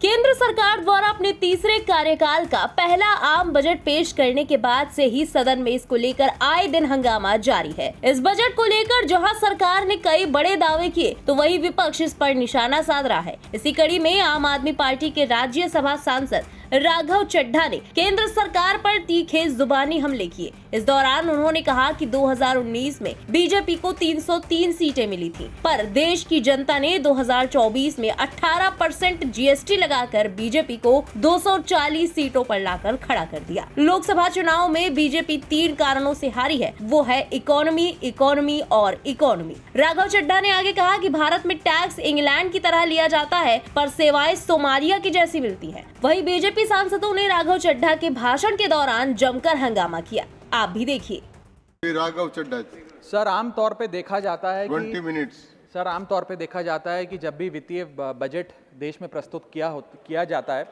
केंद्र सरकार द्वारा अपने तीसरे कार्यकाल का पहला आम बजट पेश करने के बाद से ही सदन में इसको लेकर आए दिन हंगामा जारी है। इस बजट को लेकर जहां सरकार ने कई बड़े दावे किए तो वहीं विपक्ष इस पर निशाना साध रहा है। इसी कड़ी में आम आदमी पार्टी के राज्यसभा सांसद राघव चड्ढा ने केंद्र सरकार पर तीखे जुबानी हमले किए। इस दौरान उन्होंने कहा कि 2019 में बीजेपी को 303 सीटें मिली थी, पर देश की जनता ने 2024 में 18% जीएसटी लगाकर बीजेपी को 240 सीटों पर लाकर खड़ा कर दिया। लोकसभा चुनाव में बीजेपी 3 कारणों से हारी है, वो है इकोनॉमी, इकोनॉमी और इकोनॉमी। राघव चड्ढा ने आगे कहा कि भारत में टैक्स इंग्लैंड की तरह लिया जाता है, पर सेवाएं सोमालिया की जैसी मिलती है। वहीं बीजेपी सांसदों ने राघव चड्ढा के भाषण के दौरान जमकर हंगामा किया। आप भी देखिए। राघव चड्ढा सर, आमतौर पे देखा जाता है 20 मिनट्स। सर, आमतौर पे देखा जाता है कि जब भी वित्तीय बजट देश में प्रस्तुत किया जाता है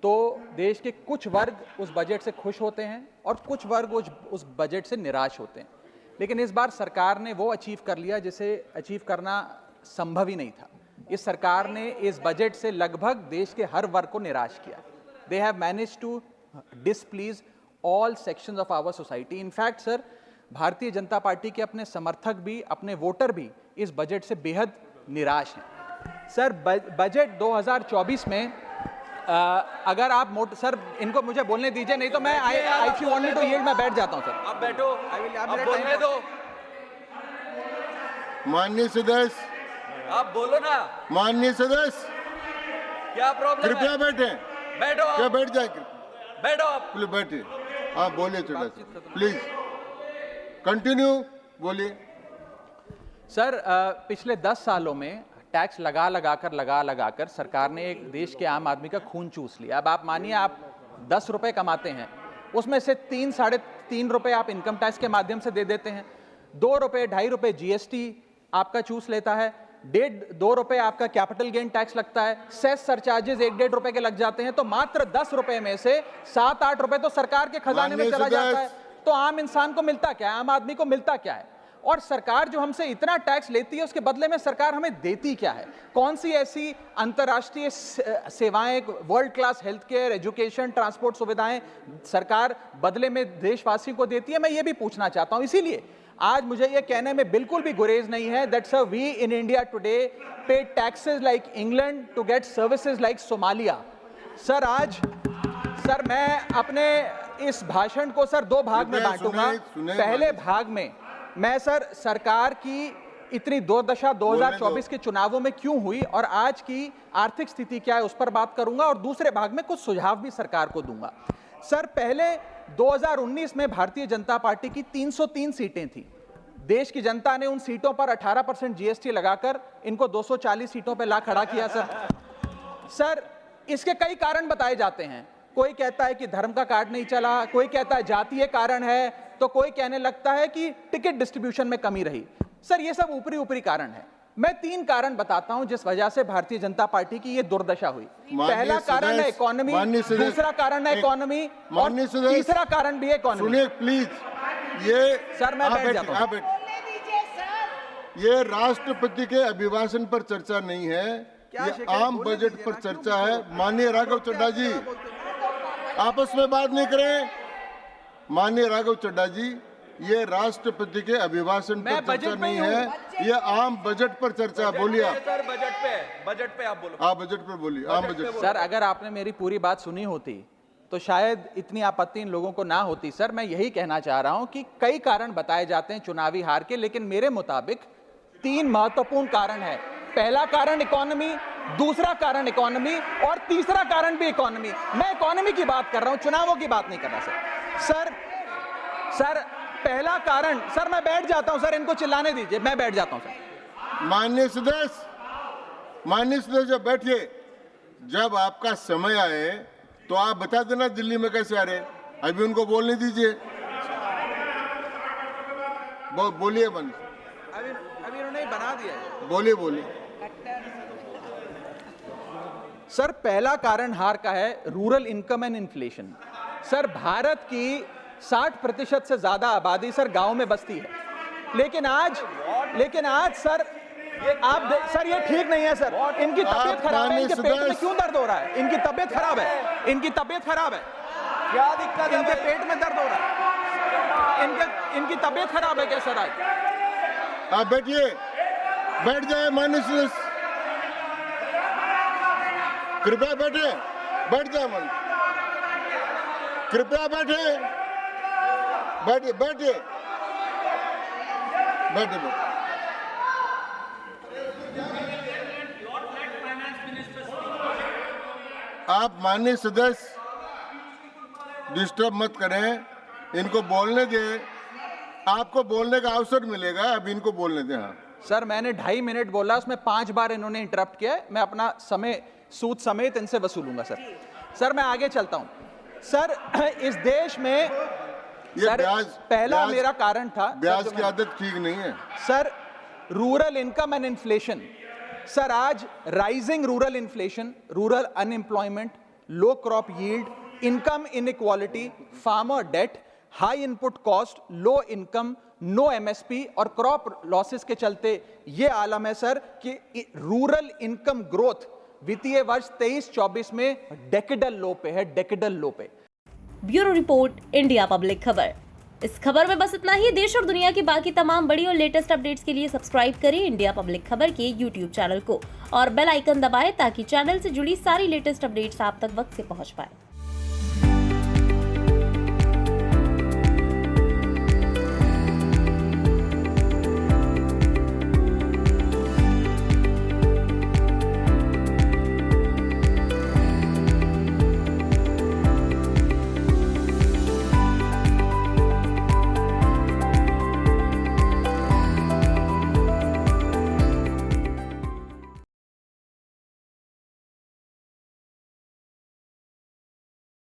तो देश के कुछ वर्ग उस बजट से खुश होते हैं और कुछ वर्ग उस बजट से निराश होते हैं। लेकिन इस बार सरकार ने वो अचीव कर लिया जिसे अचीव करना संभव ही नहीं था। इस सरकार ने इस बजट से लगभग देश के हर वर्ग को निराश किया। They have managed to displease all sections of our society. In fact, sir, Bharatiya Janata party के अपने समर्थक भी, अपने वोटर भी इस बजट से बेहद निराश हैं। सर, बजट 2024 में अगर आप सर, इनको मुझे बोलने दीजिए, नहीं तो मैं if you want me to yield, मैं बैठ जाता हूं सर। आप बैठो, आप बोलने दो। माननीय सदस्य, आप बोलो ना। माननीय सदस्य, क्या प्रॉब्लम है? कृपया बैठे। बैठो। क्या बैठ जाए? बैठो आप। प्लीज बैठिए। आप बोलिए चड्ढा सर, प्लीज कंटिन्यू बोलिए। सर, पिछले 10 सालों में टैक्स लगा कर सरकार ने एक देश के आम आदमी का खून चूस लिया। अब आप मानिए, आप 10 रुपए कमाते हैं, उसमें से 3 साढ़े 3 रुपए आप इनकम टैक्स के माध्यम से दे देते हैं, 2 रुपए 2.5 रुपए जीएसटी आपका चूस लेता है, 1.5-2 रुपए आपका कैपिटल गेन टैक्स लगता है, सेस सरचार्जेस 1-1.5 रुपए के लग जाते हैं, तो मात्र 10 रुपए में से 7-8 रुपए तो सरकार के खजाने में चला जाता है। तो आम इंसान को मिलता क्या है, आम आदमी को मिलता क्या है? और सरकार जो हमसे इतना टैक्स लेती है उसके बदले में सरकार हमें देती क्या है? कौन सी ऐसी अंतर्राष्ट्रीय सेवाएं, world class health care, education, transport सुविधाएं सरकार बदले में देशवासियों को देती है? मैं ये भी पूछना चाहता हूं। इसीलिए आज मुझे ये कहने में बिल्कुल भी गुरेज नहीं है that sir we in India today pay taxes like England to get services like Somalia। Sir मैं अपने इस भाषण को सर 2 भाग में बांटूंगा। पहले भाग में मैं सर सरकार की इतनी दुर्दशा 2024 के चुनावों में क्यों हुई और आज की आर्थिक स्थिति क्या है उस पर बात करूंगा, और दूसरे भाग में कुछ सुझाव भी सरकार को दूंगा। सर, पहले 2019 में भारतीय जनता पार्टी की 303 सीटें थी। देश की जनता ने उन सीटों पर 18% जीएसटी लगाकर इनको 240 सीटों पर ला खड़ा किया। सर, इसके कई कारण बताए जाते हैं। कोई कहता है कि धर्म का कार्ड नहीं चला, कोई कहता है जातीय कारण है, तो कोई कहने लगता है कि टिकट डिस्ट्रीब्यूशन में कमी रही। सर, ये सब ऊपरी कारण है। मैं 3 कारण बताता हूं जिस वजह से भारतीय जनता पार्टी की ये दुर्दशा हुई। पहला कारण है इकोनॉमी, दूसरा कारण है इकोनॉमी, और तीसरा कारण भी है इकोनॉमी। सुनिए प्लीज, ये सर मैं बैठ जाता हूं। ये राष्ट्रपति के अभिभाषण पर चर्चा नहीं है, ये आम बजट पर चर्चा है। माननीय राघव चड्ढा जी, आपस में बात नहीं करें। माननीय राघव चड्ढा जी, ये राष्ट्रपति के अभिभाषण पर चर्चा नहीं है, ये आम बजट पर चर्चा। बोलिए आप। सर, बजट पे आप बोलो। आप बजट पर बोलिए, आम बजट। सर, अगर आपने मेरी पूरी बात सुनी होती तो शायद इतनी आपत्ति इन लोगों को ना होती। सर, मैं यही कहना चाह रहा हूं कि कई कारण बताए जाते हैं चुनावी हार के, लेकिन मेरे मुताबिक 3 महत्वपूर्ण कारण है। पहला कारण इकोनॉमी, दूसरा कारण इकोनॉमी और तीसरा कारण भी इकोनॉमी। मैं इकोनॉमी की बात कर रहा हूं, चुनावों की बात नहीं कर रहा। सर पहला कारण, सर मैं बैठ जाता हूं सर, इनको चिल्लाने दीजिए, मैं बैठ जाता हूं सर। माननीय सदस्य बैठिए। जब आपका समय आए तो आप बता देना दिल्ली में कैसे आ रहे, अभी उनको बोलने दीजिए। बोलिए बंद। अभी उन्होंने बना दिया है। बोलिए। सर, पहला कारण हार का है rural income and inflation. Sir, Bharat की 60% से ज्यादा आबादी सर गांव में बसती है, लेकिन आज सर सर ये ठीक नहीं है सर, इनकी तबीयत खराब है, इनके पेट में क्यों दर्द हो रहा है? इनकी तबीयत खराब है, इनकी तबीयत खराब है, क्या दिक्कत है? इनके पेट में दर्द हो रहा है, इनकी तबीयत खराब है क्या सर? आज आप बैठिए, बैठ जाए माननीय सदस्य, कृपया बैठे, बैठ जाए मन, कृपया बैठे, बैठिए बैठिए बैठिए। आप माननीय सदस्य डिस्टर्ब मत करें, इनको बोलने दें, आपको बोलने का अवसर मिलेगा, अब इनको बोलने दें। हाँ सर, मैंने 2.5 मिनट बोला, उसमें 5 बार इन्होंने इंटरप्ट किया है। मैं अपना समय सूद समेत इनसे वसूलूंगा सर। सर मैं आगे चलता हूं। सर इस देश में सर पहला मेरा कारण था, ब्याज की आदत ठीक नहीं है sir, rural income and inflation. Sir आज rising rural inflation, rural unemployment, low crop yield, income inequality, farmer debt, high input cost, low income, no MSP और क्रॉप लॉसेस के चलते ये आलम है सर कि रूरल इनकम ग्रोथ वित्तीय वर्ष 23-24 में डेकेडल लो पे है, डेकेडल लो पे। ब्यूरो रिपोर्ट, इंडिया पब्लिक खबर। इस खबर में बस इतना ही। देश और दुनिया की बाकी तमाम बड़ी और लेटेस्ट अपडेट्स के लिए सब्सक्राइब करें इंडिया पब्लिक खबर के यूट्यूब चैनल को और बेल आइकन दबाएं ताकि चैनल से जुड़ी सारी लेटेस्ट अपडेट्स आप तक वक्त से पहुंच पाए।